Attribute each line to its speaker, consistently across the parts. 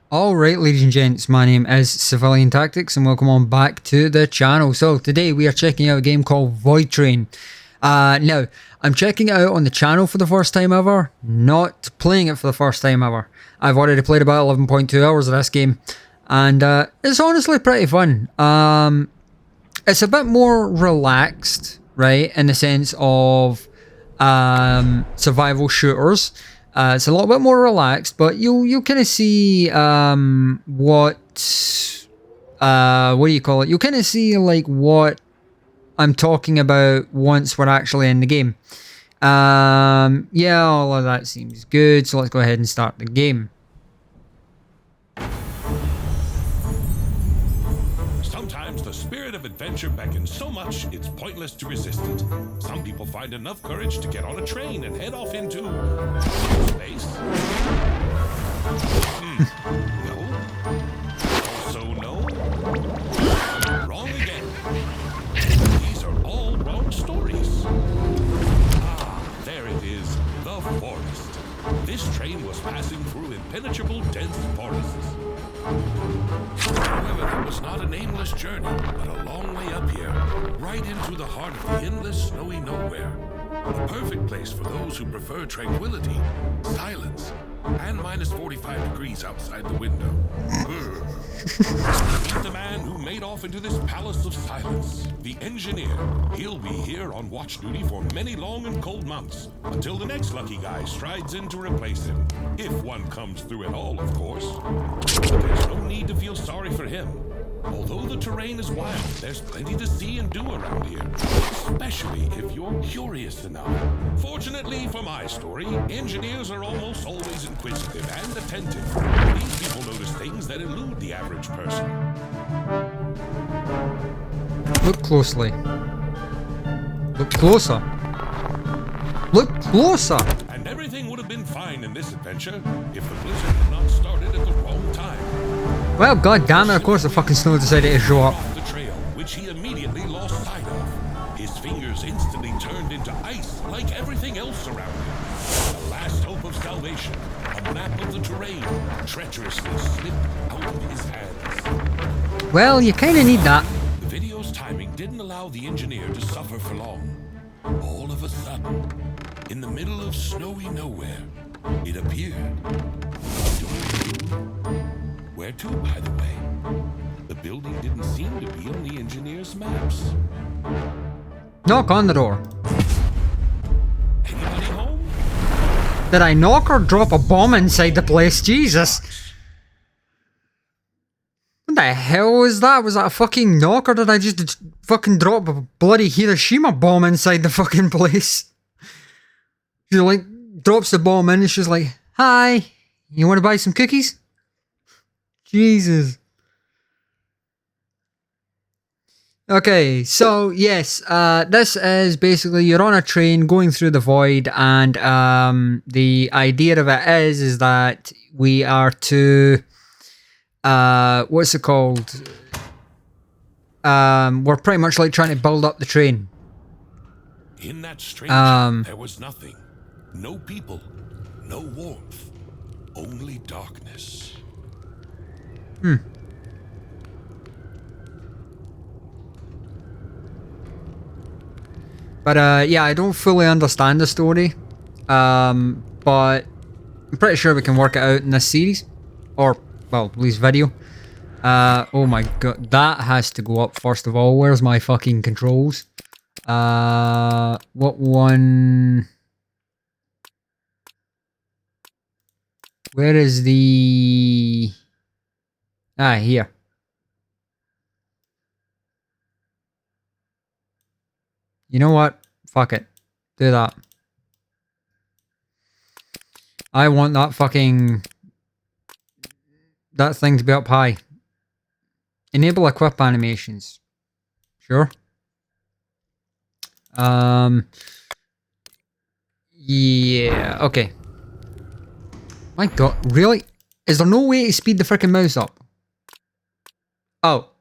Speaker 1: Alright, ladies and gents, my name is Civilian Tactics and welcome on back to the channel. So today we are checking out a game called Voidtrain. Now, I'm checking it out on the channel for the first time ever, not playing it for the first time ever. I've already played about 11.2 hours of this game and it's honestly pretty fun. It's a bit more relaxed, right, in the sense of survival shooters. It's a little bit more relaxed, but you'll kind of see what do you call it? You'll kind of see like what I'm talking about once we're actually in the game. Yeah, all of that seems good. So let's go ahead and start the game.
Speaker 2: Sometimes the spirit of adventure beckons so much it's pointless to resist it. Some people find enough courage to get on a train and head off into space. No. Also no. Wrong again. These are all wrong stories. Ah, there it is, the forest. This train was passing through impenetrable dense forests. However, it was not an aimless journey, but a long way up here, right into the heart of the endless snowy nowhere. A perfect place for those who prefer tranquility, silence, and minus 45 degrees outside the window. Meet the man who made off into this palace of silence, the engineer. He'll be here on watch duty for many long and cold months, until the next lucky guy strides in to replace him. If one comes through at all, of course. But there's no need to feel sorry for him. Although the terrain is wild, there's plenty to see and do around here, especially if you're curious enough. Fortunately for my story, engineers are almost always inquisitive and attentive. These people notice things that elude the average person.
Speaker 1: Look closely. Look closer. Look closer!
Speaker 2: And everything would have been fine in this adventure if the blizzard had not started at the wrong time.
Speaker 1: Well, god damn it, of course the fucking snow decided to show up.
Speaker 2: Off the trail, which he immediately lost sight of. His fingers instantly turned into ice, like everything else around him. The last hope of salvation, a map of the terrain, treacherously slipped out of his hands.
Speaker 1: Well, you kinda need that.
Speaker 2: The video's timing didn't allow the engineer to suffer for long. All of a sudden, in the middle of snowy nowhere, it appeared. Where to, by the way? The building didn't seem to be on the engineer's maps.
Speaker 1: Knock on the door.
Speaker 2: Anybody home?
Speaker 1: Did I knock or drop a bomb inside the place? Jesus. What the hell was that? Was that a fucking knock or did I just fucking drop a bloody Hiroshima bomb inside the fucking place? She like drops the bomb in and she's like, "Hi, you want to buy some cookies?" Jesus. Okay, so yes, this is basically you're on a train going through the void, and the idea of it is that we are to what's it called? We're pretty much like trying to build up the train.
Speaker 2: In that strange, there was nothing. No people, no warmth, only darkness.
Speaker 1: But yeah, I don't fully understand the story. But I'm pretty sure we can work it out in this series. Or, well, at least video. Oh my god, that has to go up first of all. Where's my fucking controls? What one? Where is the... Ah, here. You know what? Fuck it. Do that. I want that fucking... that thing to be up high. Enable equip animations. Sure. Yeah, okay. My god, really? Is there no way to speed the freaking mouse up? Oh.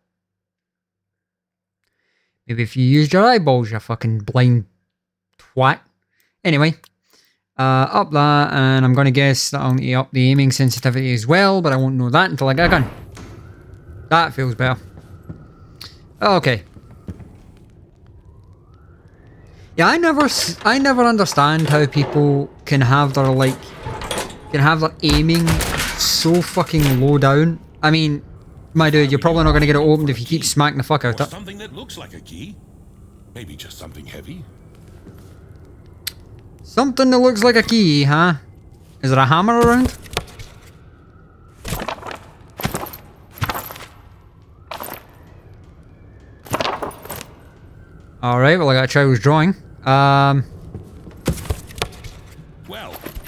Speaker 1: Maybe if you used your eyeballs, you fucking blind twat. Anyway. Up that, and I'm going to guess that I'll need to up the aiming sensitivity as well, but I won't know that until I get a gun. That feels better. Okay. Yeah, I never understand how people can have their aiming so fucking low down. I mean, my dude, you're probably not going to get it opened if you keep smacking the fuck out of it.
Speaker 2: Something that looks like a key. Maybe just something heavy.
Speaker 1: Something that looks like a key, huh? Is there a hammer around? Alright, well I gotta try who's drawing.
Speaker 2: Well,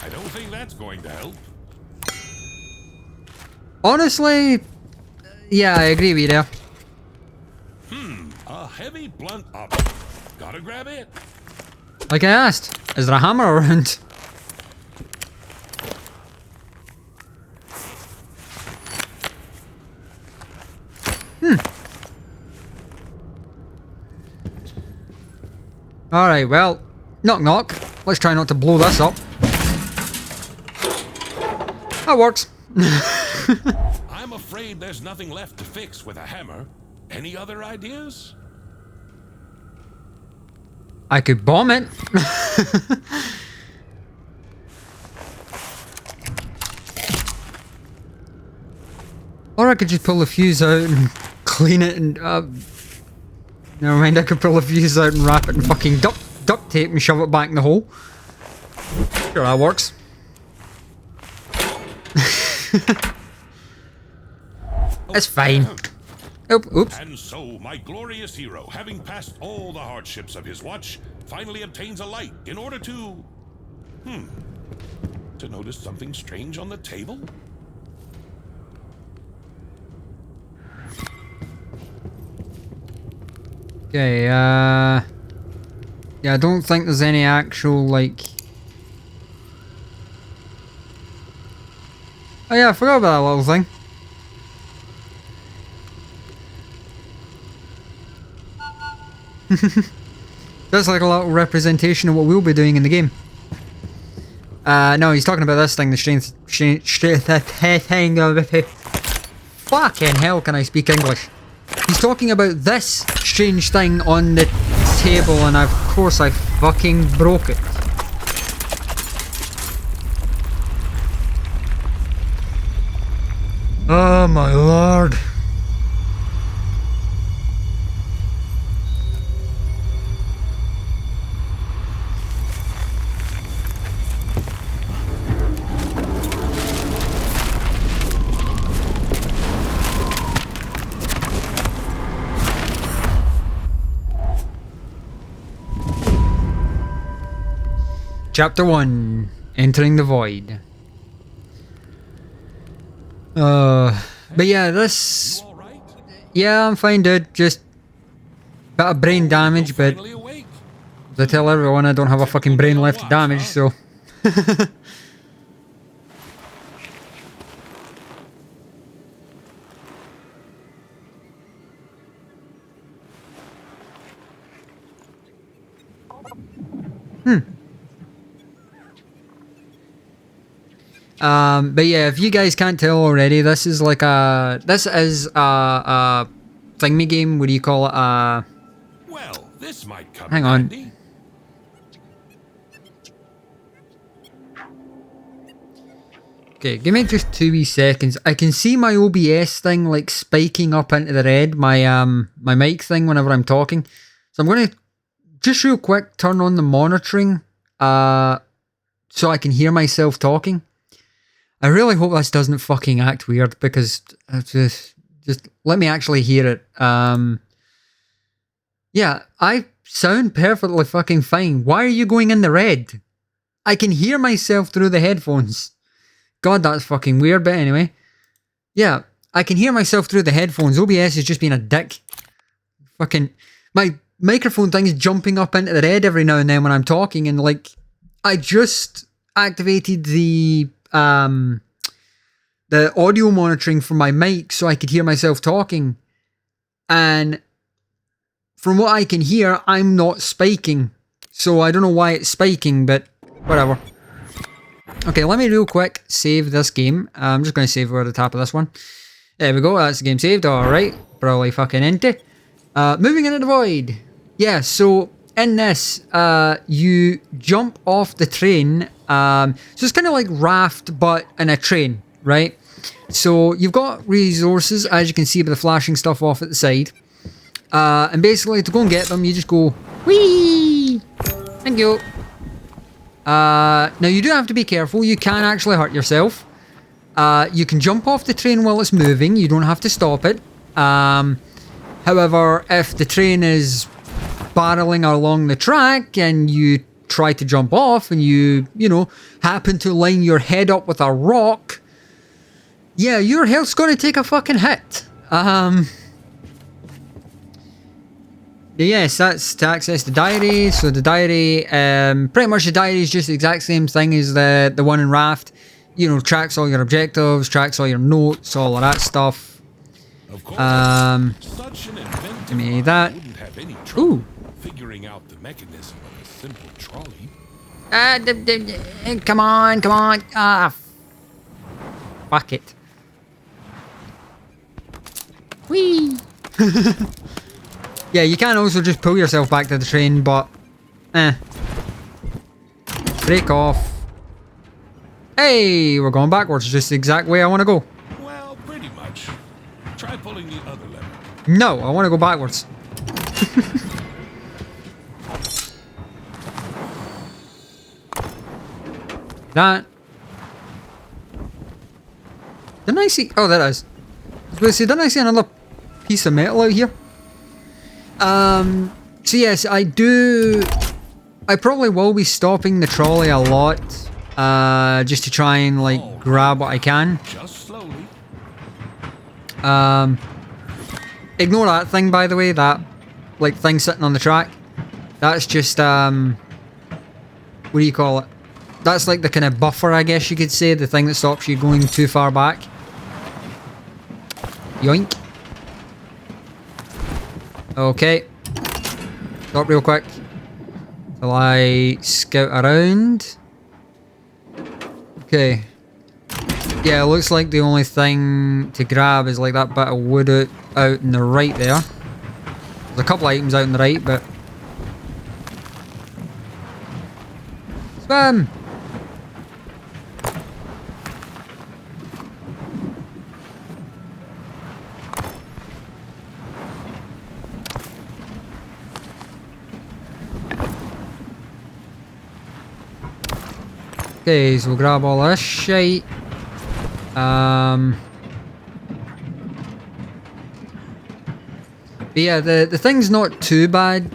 Speaker 2: I don't think that's going to help.
Speaker 1: Honestly, yeah, I agree with you there.
Speaker 2: A heavy blunt up. Gotta grab it.
Speaker 1: Like I asked, is there a hammer around? Alright, well, knock knock. Let's try not to blow this up. That works.
Speaker 2: I'm afraid there's nothing left to fix with a hammer. Any other ideas?
Speaker 1: I could bomb it. Or I could just pull the fuse out and clean it and... never mind, I could pull the fuse out and wrap it in fucking duct tape and shove it back in the hole. Sure, that works. It's fine. Oops.
Speaker 2: And so, my glorious hero, having passed all the hardships of his watch, finally obtains a light in order to... to notice something strange on the table?
Speaker 1: Okay, yeah, I don't think there's any actual, like... Oh yeah, I forgot about that little thing. That's like a little representation of what we'll be doing in the game. No, he's talking about this thing, the strength thing. Fucking hell, can I speak English? He's talking about this strange thing on the table, and of course I fucking broke it. Oh my lord. Chapter 1, Entering the Void. But yeah, this...
Speaker 2: You all right?
Speaker 1: Yeah, I'm fine, dude. Just... bit of brain damage, but...
Speaker 2: Finally awake.
Speaker 1: As I tell everyone, I don't have a fucking brain left to damage, so... But yeah, if you guys can't tell already, this is like a... This is a thingy game. What do you call it?
Speaker 2: Well, this might come
Speaker 1: Hang on.
Speaker 2: handy.
Speaker 1: Okay, give me just 2 wee seconds. I can see my OBS thing like spiking up into the red, my my mic thing whenever I'm talking. So I'm gonna just real quick turn on the monitoring so I can hear myself talking. I really hope this doesn't fucking act weird, because just let me actually hear it. Yeah, I sound perfectly fucking fine. Why are you going in the red? I can hear myself through the headphones. God, that's fucking weird, but anyway. Yeah, I can hear myself through the headphones. OBS is just being a dick. Fucking... My microphone thing is jumping up into the red every now and then when I'm talking, and like... I just activated the audio monitoring for my mic so I could hear myself talking. And from what I can hear, I'm not spiking. So I don't know why it's spiking, but whatever. Okay, let me real quick save this game. I'm just going to save over the top of this one. There we go, that's the game saved. Alright, probably fucking empty. Moving into the void. Yeah, so in this, you jump off the train. So it's kind of like Raft, but in a train, right? So you've got resources, as you can see by the flashing stuff off at the side. And basically, to go and get them, you just go, whee! Thank you. Now, you do have to be careful. You can actually hurt yourself. You can jump off the train while it's moving. You don't have to stop it. However, if the train is barreling along the track and you try to jump off and you know, happen to line your head up with a rock, yeah, your health's going to take a fucking hit. Yes, that's to access the diary. So the diary, pretty much the diary is just the exact same thing as the one in Raft. You know, tracks all your objectives, tracks all your notes, all of that stuff.
Speaker 2: Of course, such an
Speaker 1: give me that.
Speaker 2: wouldn't have any trouble
Speaker 1: Ooh.
Speaker 2: figuring out the mechanism of a simple trolley.
Speaker 1: Come on, come on. Fuck it. Whee! Yeah, you can also just pull yourself back to the train, but break off. Hey, we're going backwards, just the exact way I want to go.
Speaker 2: Well, pretty much. Try pulling the other lever.
Speaker 1: No, I want to go backwards. That. Didn't I see? Oh, that is. I was going to say, didn't I see another piece of metal out here? So yes, I probably will be stopping the trolley a lot, just to try and like grab what I can.
Speaker 2: Just slowly.
Speaker 1: Ignore that thing, by the way, that like thing sitting on the track. That's just, what do you call it? That's like the kind of buffer, I guess you could say, the thing that stops you going too far back. Yoink. Okay. Stop real quick. Till I scout around. Okay. Yeah, it looks like the only thing to grab is like that bit of wood out in the right there. There's a couple items out in the right, but... Swim! Okay, so we'll grab all this shite. But yeah, the thing's not too bad.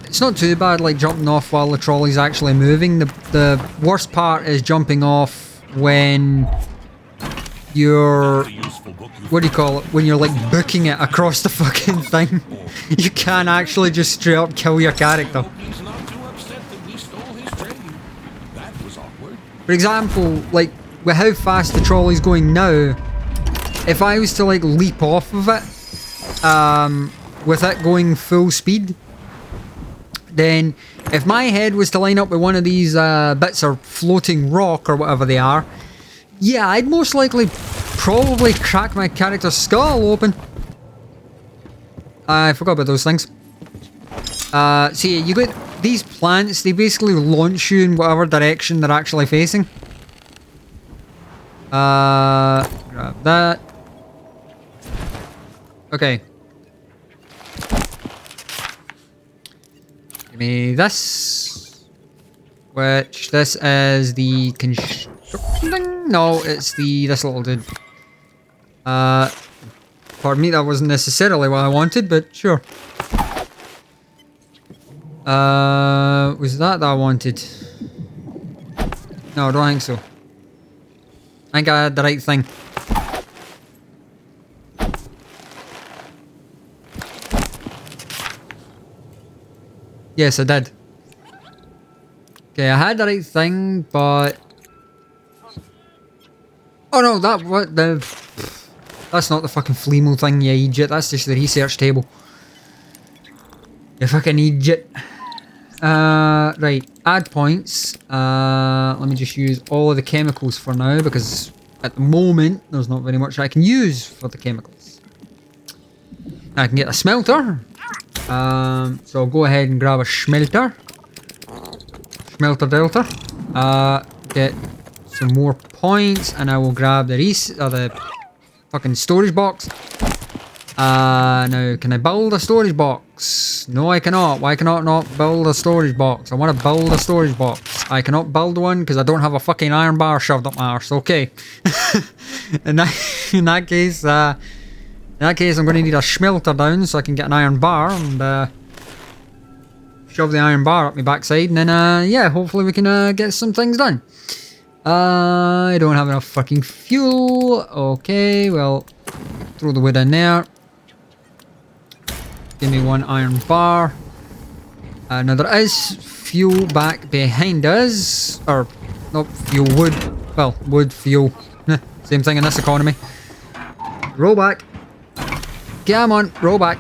Speaker 1: It's not too bad like jumping off while the trolley's actually moving. The worst part is jumping off when you're... What do you call it? When you're like booking it across the fucking thing. You can actually just straight up kill your character.
Speaker 2: He's not too upset that we stole his train. That was awkward.
Speaker 1: For example, like with how fast the trolley's going now, if I was to like leap off of it, with it going full speed, then if my head was to line up with one of these bits of floating rock or whatever they are, yeah, I'd most likely probably crack my character's skull open. I forgot about those things. See, you got these plants, they basically launch you in whatever direction they're actually facing. Grab that. Okay. Give me this. Which, this is the construction thing? No, it's this little dude. Pardon me, that wasn't necessarily what I wanted, but sure. Was that I wanted? No, I don't think so. I think I had the right thing. Yes, I did. Okay, I had the right thing, but... Oh no, that's not the fucking Fleemo thing, you idiot. That's just the research table. You fucking idiot. Right, add points. Let me just use all of the chemicals for now because at the moment there's not very much I can use for the chemicals. I can get a smelter. So I'll go ahead and grab a smelter. Smelter Delta. Get some more points and I will grab the fucking storage box. Now, can I build a storage box? No, I cannot. Why cannot not build a storage box? I want to build a storage box. I cannot build one because I don't have a fucking iron bar shoved up my arse. Okay. in that case, I'm going to need a smelter down so I can get an iron bar and shove the iron bar up my backside, and then yeah, hopefully we can get some things done. I don't have enough fucking fuel. Okay, well, throw the wood in there. Give me one iron bar. Now there is fuel back behind us. Or, not fuel, wood. Well, wood, fuel. Same thing in this economy. Roll back. Come on, roll back.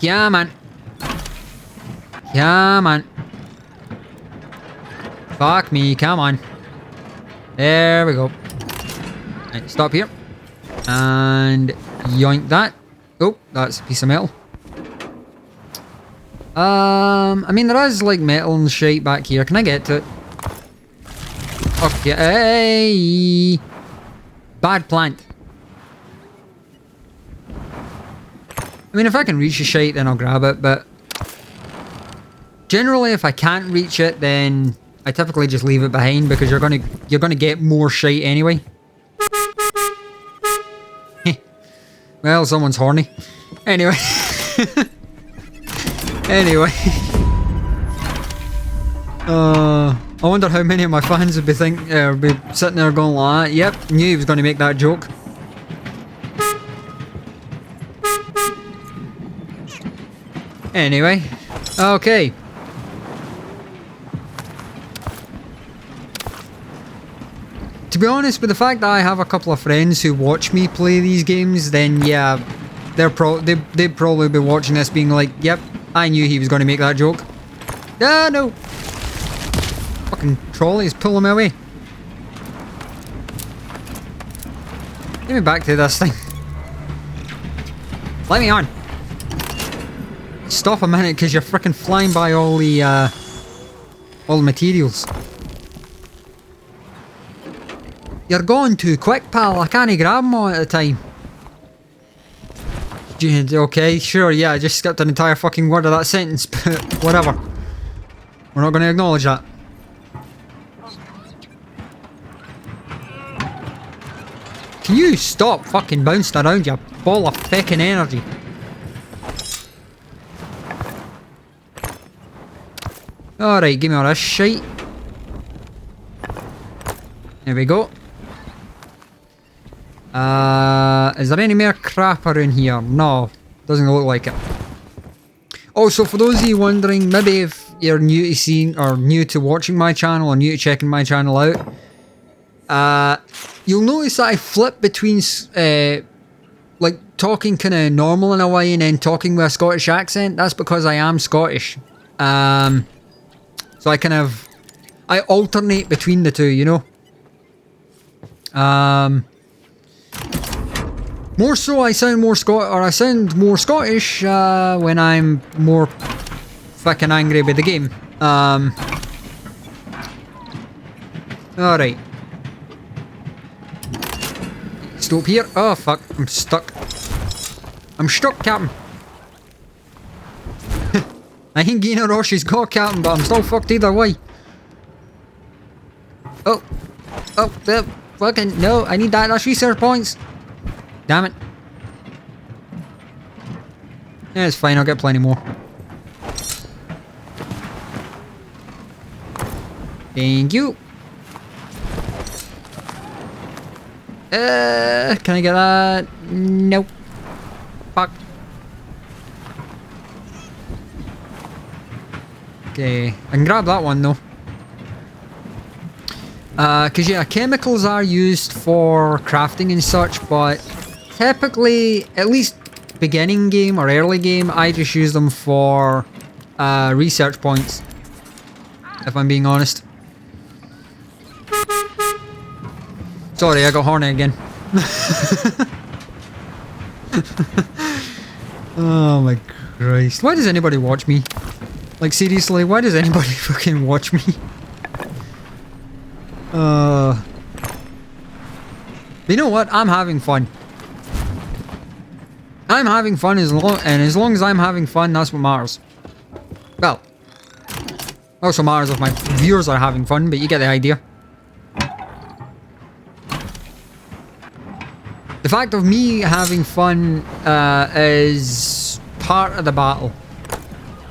Speaker 1: Come on. Come on. Fuck me, come on. There we go. Right, stop here. And yoink that. Oh, that's a piece of metal. I mean, there is like metal and shit back here. Can I get to it? Okay, hey. Bad plant. I mean, if I can reach the shite, then I'll grab it, but generally, if I can't reach it, then I typically just leave it behind because you're gonna get more shite anyway. Well, someone's horny. Anyway. Anyway. I wonder how many of my fans would be sitting there going like, yep, knew he was going to make that joke. Anyway. Okay. To be honest, with the fact that I have a couple of friends who watch me play these games, then yeah, they'd probably be watching this being like, yep, I knew he was going to make that joke. Ah, no. Fucking trolley is pulling me away. Get me back to this thing. Let me on. Stop a minute, because you're freaking flying by all the materials. You're going too quick, pal. I can't grab them all at a time. Okay, sure, yeah, I just skipped an entire fucking word of that sentence, but whatever. We're not going to acknowledge that. Can you stop fucking bouncing around, you ball of fucking energy? Alright, give me all this shite. There we go. Is there any more crap around here? No, doesn't look like it. Also, for those of you wondering, maybe if you're new to seeing or new to watching my channel or new to checking my channel out, you'll notice that I flip between like talking kind of normal in a way and then talking with a Scottish accent. That's because I am Scottish. So I alternate between the two, you know. More so, I sound more Scottish when I'm more fucking angry with the game. Alright. Stop here. Oh fuck, I'm stuck. I'm stuck, Captain. I ain't getting a rush, he's got Captain, but I'm still fucked either way. Oh, fucking no! I need that's research points. Damn it. Yeah, it's fine. I'll get plenty more. Thank you. Can I get that? Nope. Fuck. Okay, I can grab that one though. Because yeah, chemicals are used for crafting and such, but typically, at least beginning game or early game, I just use them for research points, if I'm being honest. Sorry, I got horny again. Oh my Christ. Why does anybody watch me? Like, seriously, why does anybody fucking watch me? But you know what? I'm having fun. I'm having fun as long as I'm having fun, that's what matters. Well, also matters if my viewers are having fun, but you get the idea. The fact of me having fun is part of the battle.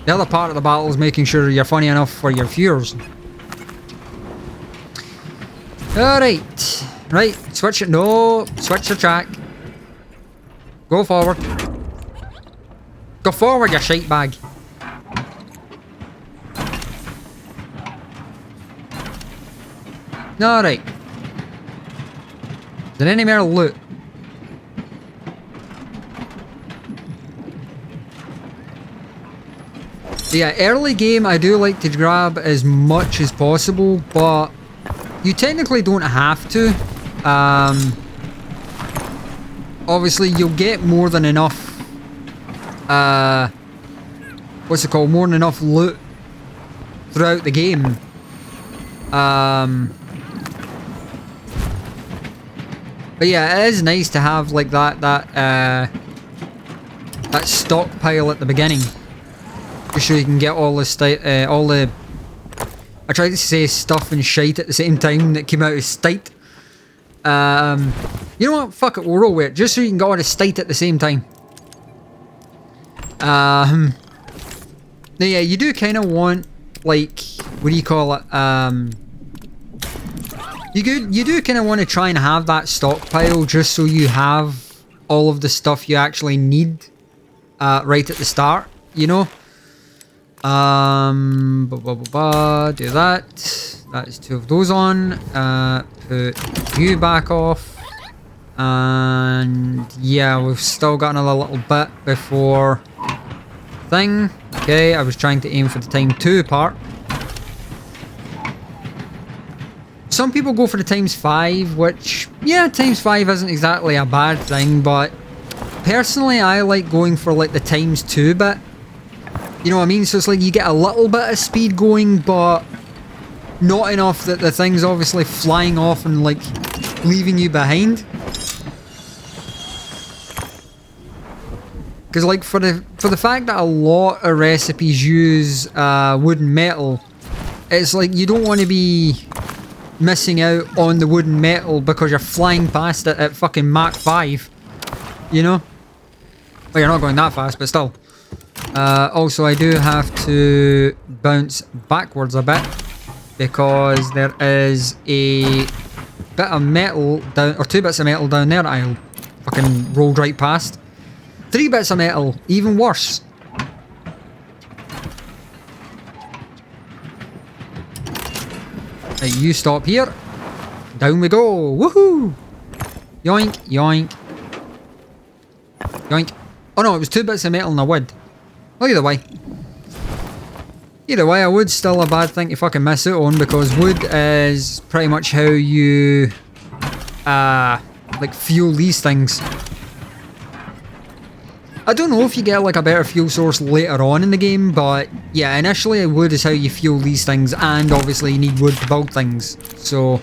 Speaker 1: The other part of the battle is making sure you're funny enough for your viewers. Alright. Right, switch it. No, switch the track. Go forward. Go forward, you shite bag. Alright. Is there any more loot? Yeah, early game I do like to grab as much as possible, but you technically don't have to. Obviously you'll get more than enough, what's it called, more than enough loot throughout the game. But yeah, it is nice to have like that stockpile at the beginning. Just so you can get all the I tried to say stuff and shite at the same time that came out as stite. You know what? Fuck it, we'll roll with it. Just so you can get all the stite at the same time. Now yeah, you do kind of want, like, what do you call it? You do kind of want to try and have that stockpile just so you have all of the stuff you actually need right at the start, you know? Do that. That is 2 of those on. Put you back off. And yeah, we've still got another little bit before thing. Okay, I was trying to aim for the time 2 part. Some people go for the ×5, which, yeah, ×5 isn't exactly a bad thing, but personally I like going for like the ×2 bit. You know what I mean? So it's like you get a little bit of speed going, but not enough that the thing's obviously flying off and like leaving you behind. Because like for the fact that a lot of recipes use wood and metal, it's like you don't want to be missing out on the wood and metal because you're flying past it at fucking Mach 5. You know? Well, you're not going that fast, but still. Also, I do have to bounce backwards a bit because there is a bit of metal down, or 2 bits of metal down there that I fucking rolled right past. 3 bits of metal, even worse. Right, you stop here. Down we go. Woohoo! Yoink, yoink. Yoink. Oh no, it was 2 bits of metal and a wood. Well, either way, a wood's still a bad thing to fucking miss out on because wood is pretty much how you, like, fuel these things. I don't know if you get, like, a better fuel source later on in the game, but yeah, initially wood is how you fuel these things, and obviously you need wood to build things, so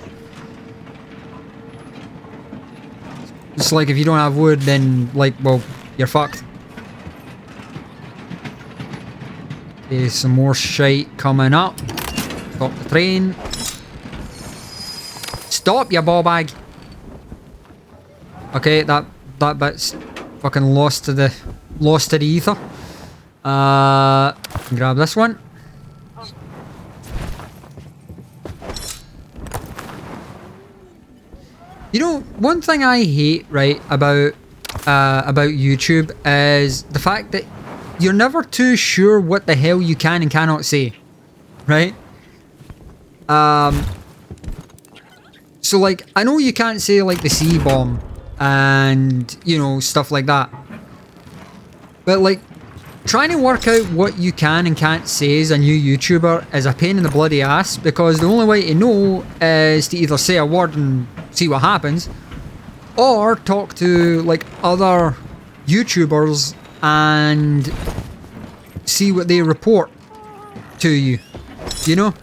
Speaker 1: it's like if you don't have wood, then, like, well, you're fucked. Okay, some more shite coming up. Stop the train. Stop, you ball bag. Okay, that bit's fucking lost to the ether. Grab this one. You know, one thing I hate, right, about YouTube is the fact that you're never too sure what the hell you can and cannot say, right? So like, I know you can't say like the C-bomb and, you know, stuff like that. But like, trying to work out what you can and can't say as a new YouTuber is a pain in the bloody ass, because the only way to know is to either say a word and see what happens, or talk to like other YouTubers and see what they report to you, you know?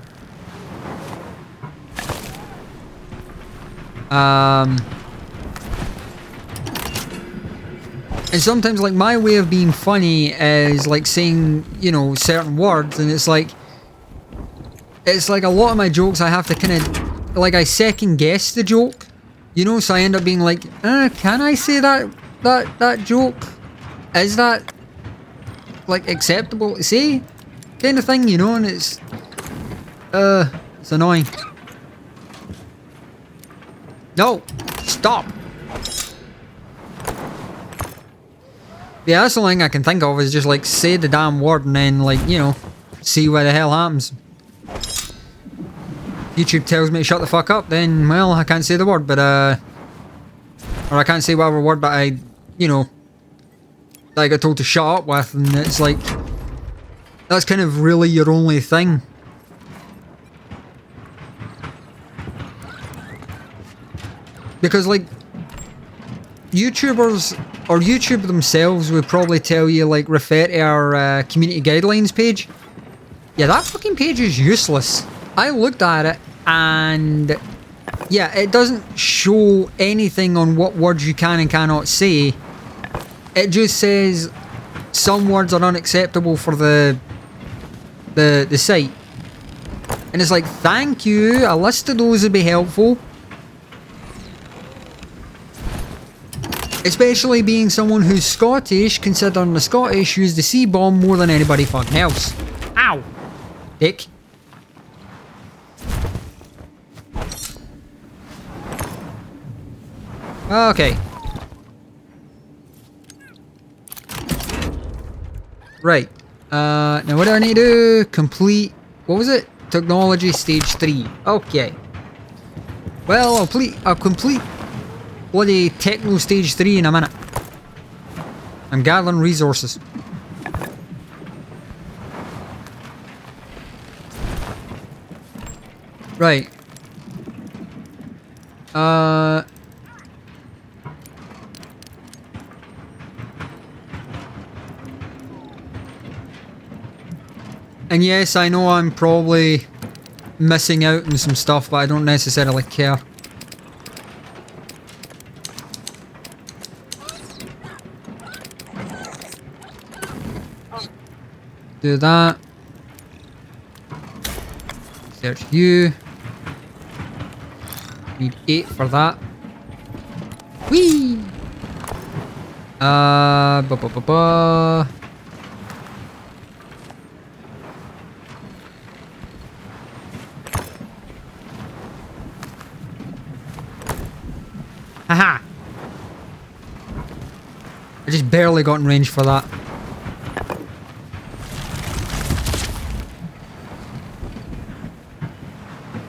Speaker 1: And sometimes, like, my way of being funny is like saying, you know, certain words, and it's like a lot of my jokes I have to kind of, like, I second guess the joke, you know, so I end up being like, can I say that joke? Is that, like, acceptable to say? Kind of thing, you know, and it's annoying. No! Stop! Yeah, that's the only thing I can think of is just, like, say the damn word and then, like, you know, see what the hell happens. YouTube tells me to shut the fuck up, then, well, I can't say the word, but, or I can't say whatever word that I, you know, that I got told to shut up with, and it's like, that's kind of really your only thing. Because, like, YouTubers, or YouTube themselves would probably tell you, like, refer to our community guidelines page. Yeah, that fucking page is useless. I looked at it, and yeah, it doesn't show anything on what words you can and cannot say. It just says some words are unacceptable for the site. And it's like, thank you, a list of those would be helpful. Especially being someone who's Scottish, considering the Scottish use the C-bomb more than anybody fucking else. Ow! Dick. Okay. Right. Now what do I need to do? Complete... What was it? Technology stage 3. Okay. Well, I'll complete bloody techno stage 3 in a minute. I'm gathering resources. Right. And yes, I know I'm probably missing out on some stuff, but I don't necessarily care. Do that. Search you. Need 8 for that. Whee! Haha! I just barely got in range for that.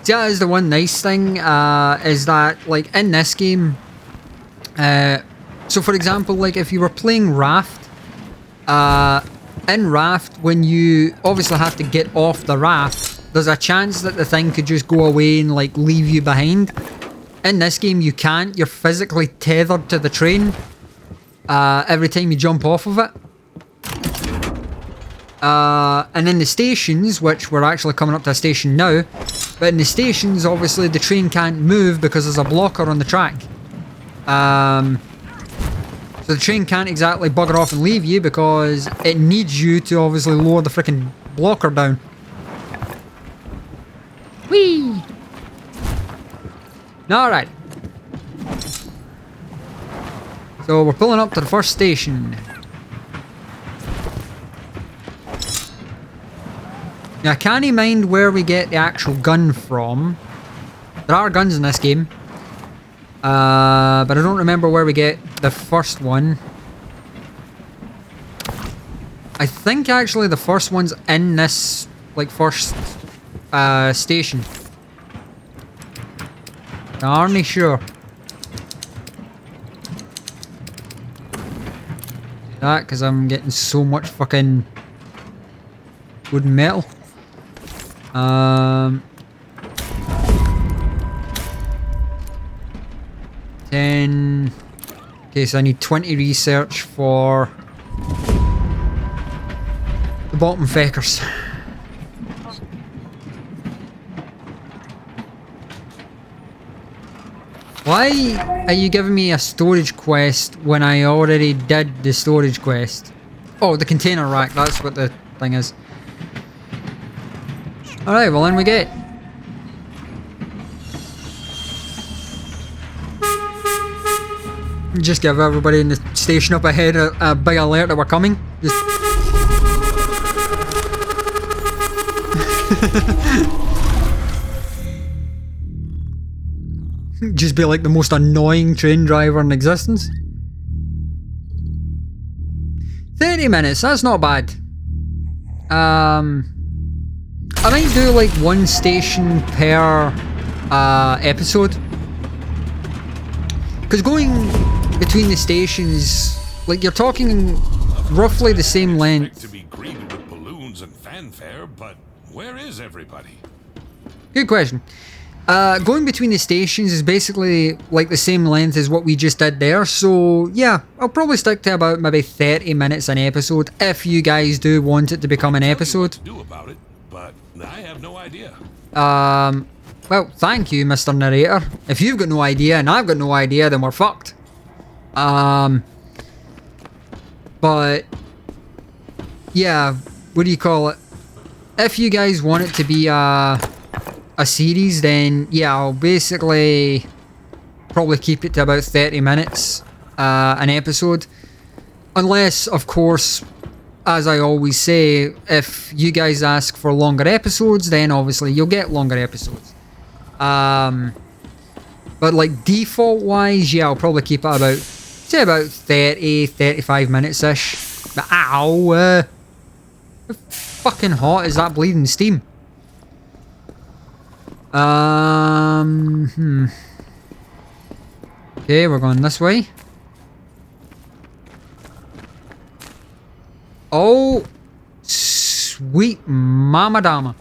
Speaker 1: See, that is the one nice thing, is that, like, in this game, so for example, like, if you were playing Raft, in Raft, when you obviously have to get off the raft, there's a chance that the thing could just go away and, like, leave you behind. In this game, you can't. You're physically tethered to the train every time you jump off of it. And in the stations, which we're actually coming up to a station now, but in the stations, obviously, the train can't move because there's a blocker on the track. So the train can't exactly bugger off and leave you because it needs you to obviously lower the freaking blocker down. Whee! Alright. So we're pulling up to the first station. Now I can't mind where we get the actual gun from. There are guns in this game. But I don't remember where we get the first one. I think actually the first one's in this, like, first station. I'm not sure. that because I'm getting so much fucking wood and metal. 10. Okay, so I need 20 research for the bottom feckers. Why are you giving me a storage quest when I already did the storage quest? Oh, the container rack, that's what the thing is. Alright, well, in we get. Just give everybody in the station up ahead a big alert that we're coming. Just be like the most annoying train driver in existence. 30 minutes, that's not bad. I might do like one station per episode. Because going between the stations, like you're talking roughly the same length.
Speaker 2: To be greeted with balloons and fanfare, but where is everybody?
Speaker 1: Good question. Going between the stations is basically like the same length as what we just did there, so yeah, I'll probably stick to about maybe 30 minutes an episode if you guys do want it to become an episode.
Speaker 2: Do about it, but I have no idea.
Speaker 1: Well, thank you, Mr. Narrator. If you've got no idea and I've got no idea, then we're fucked. But yeah, what do you call it? If you guys want it to be a series, then yeah, I'll basically probably keep it to about 30 minutes an episode. Unless, of course, as I always say, if you guys ask for longer episodes, then obviously you'll get longer episodes. But like default wise, yeah, I'll probably keep it about, say about 30, 35 minutes-ish. But ow, how fucking hot is that bleeding steam? Okay, we're going this way. Oh, sweet mama dama.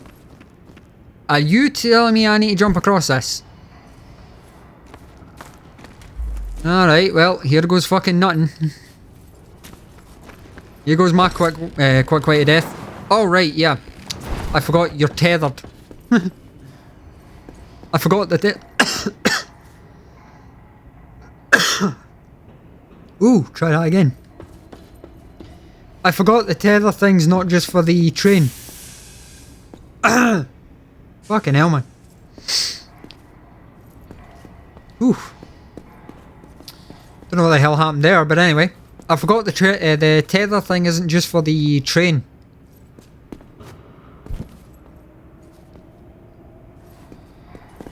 Speaker 1: Are you telling me I need to jump across this? Alright, well, here goes fucking nothing. Here goes my quick way to death. Oh, right, yeah. I forgot you're tethered. I forgot that it... Ooh, try that again. I forgot the tether thing's not just for the train. Fucking hell, man. Ooh. Don't know what the hell happened there, but anyway. I forgot the tether thing isn't just for the train.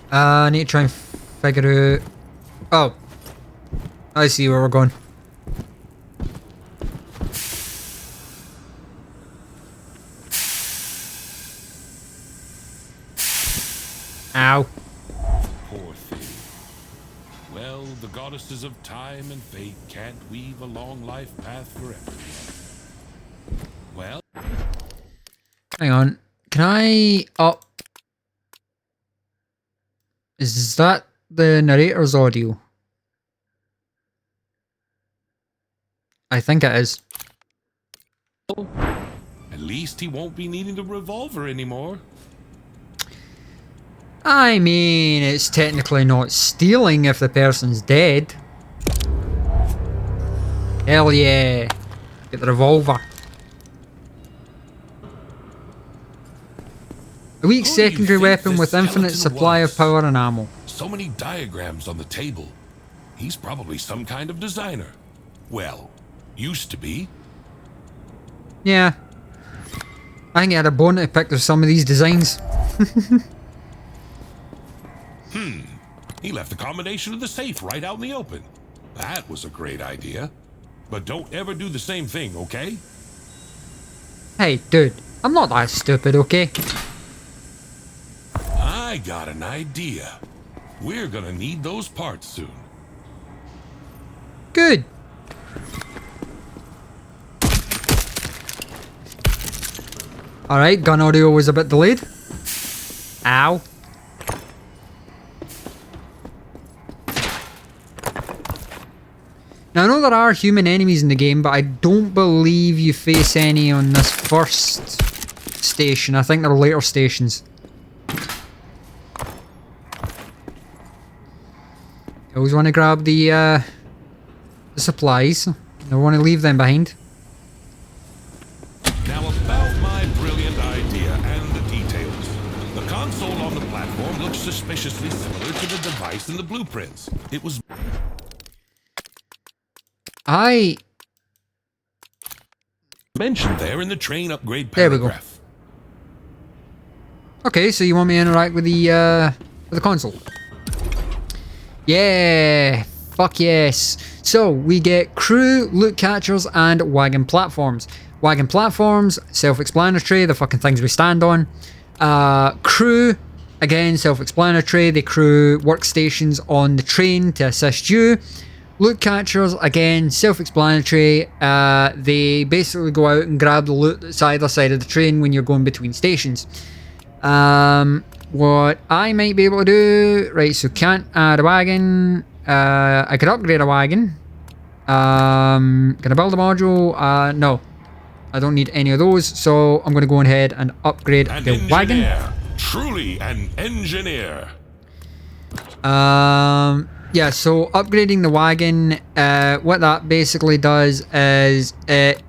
Speaker 1: I need to try and figure out... Oh. I see where we're going. Ow.
Speaker 2: Poor thing. Well, the goddesses of time and fate can't weave a long life path for everyone. Well...
Speaker 1: Hang on. Can I up... Is that the narrator's audio? I think it is.
Speaker 2: At least he won't be needing the revolver anymore.
Speaker 1: I mean, it's technically not stealing if the person's dead. Hell yeah. Get the revolver. A weak secondary weapon with infinite supply of power and ammo.
Speaker 2: So many diagrams on the table. He's probably some kind of designer. Well, used to be.
Speaker 1: Yeah. I think he had a bone to pick with some of these designs.
Speaker 2: He left the combination of the safe right out in the open. That was a great idea. But don't ever do the same thing, okay?
Speaker 1: Hey, dude. I'm not that stupid, okay?
Speaker 2: I got an idea. We're gonna need those parts soon.
Speaker 1: Good. Alright, gun audio was a bit delayed. Ow. Now, I know there are human enemies in the game, but I don't believe you face any on this first station. I think they're later stations. I always want to grab the supplies. I don't want to leave them behind.
Speaker 2: Now about my brilliant idea and the details. The console on the platform looks suspiciously similar to the device in the blueprints. It was mentioned there in the train upgrade paragraph.
Speaker 1: There we go. Okay, so you want me to interact with the console? Yeah, fuck yes. So we get crew, loot catchers, and wagon platforms. Wagon platforms, self-explanatory, the fucking things we stand on. Crew, again, self-explanatory, they crew workstations on the train to assist you. Loot catchers, again, self-explanatory. They basically go out and grab the loot that's either side of the train when you're going between stations. What I might be able to do... Right, so can't add a wagon. I could upgrade a wagon. Can I build a module? No. I don't need any of those, so I'm going to go ahead and upgrade the wagon.
Speaker 2: Truly an engineer.
Speaker 1: Yeah, so upgrading the wagon, what that basically does is it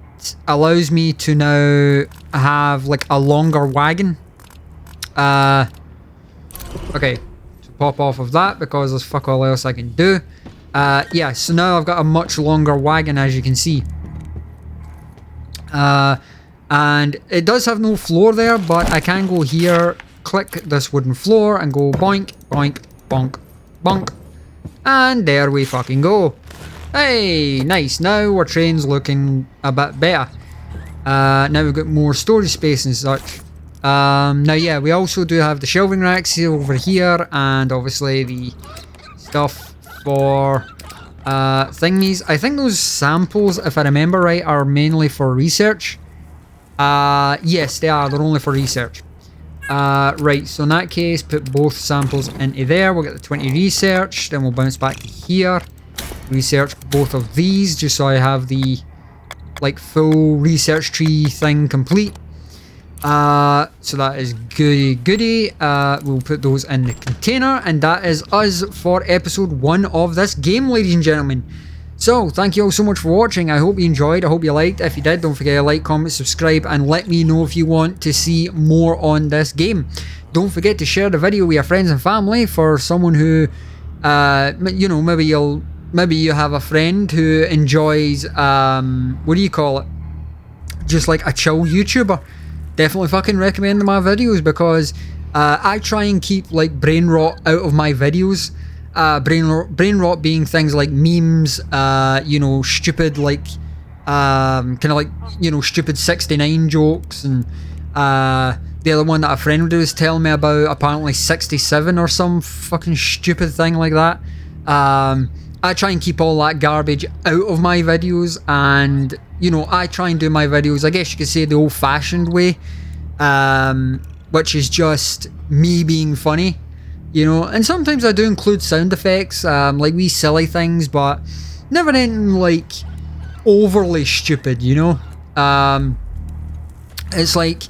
Speaker 1: allows me to now have like a longer wagon. Okay, so pop off of that because there's fuck all else I can do. Yeah, so now I've got a much longer wagon, as you can see. And it does have no floor there, but I can go here, click this wooden floor and go boink, boink, bonk, bonk. And there we fucking go. Hey, nice. Now our train's looking a bit better. Now we've got more storage space and such. Now, yeah, we also do have the shelving racks over here, and obviously the stuff for thingies. I think those samples, if I remember right, are mainly for research. Yes, they are. They're only for research. Right, so in that case, put both samples into there. We'll get the 20 research, then we'll bounce back to here. Research both of these, just so I have the, like, full research tree thing complete. So that is goody goody. We'll put those in the container, and that is us for episode 1 of this game, ladies and gentlemen. So, thank you all so much for watching. I hope you enjoyed. I hope you liked. If you did, don't forget to like, comment, subscribe, and let me know if you want to see more on this game. Don't forget to share the video with your friends and family for someone who, you know, maybe you have a friend who enjoys, what do you call it? Just like a chill YouTuber. Definitely fucking recommend my videos because I try and keep like brain rot out of my videos. Brain rot being things like memes, you know, stupid like kind of like, you know, stupid 69 jokes, and the other one that a friend was telling me about, apparently 67 or some fucking stupid thing like that. I try and keep all that garbage out of my videos, and you know, I try and do my videos, I guess you could say, the old-fashioned way, which is just me being funny. You know, and sometimes I do include sound effects, like wee silly things, but never anything like overly stupid, you know. It's like,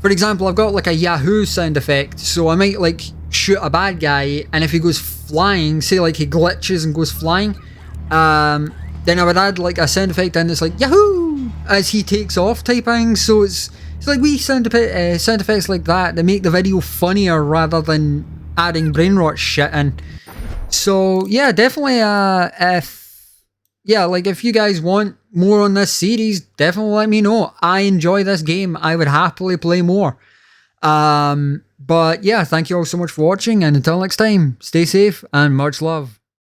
Speaker 1: for example, I've got like a Yahoo sound effect, so I might like shoot a bad guy, and if he goes flying, say like he glitches and goes flying, then I would add like a sound effect in that's like Yahoo as he takes off type thing. So it's like wee sound effects like that make the video funnier rather than adding brain rot shit in. So yeah, definitely if you guys want more on this series, definitely let me know. I enjoy this game. I would happily play more. But yeah, thank you all so much for watching, and until next time, stay safe and much love.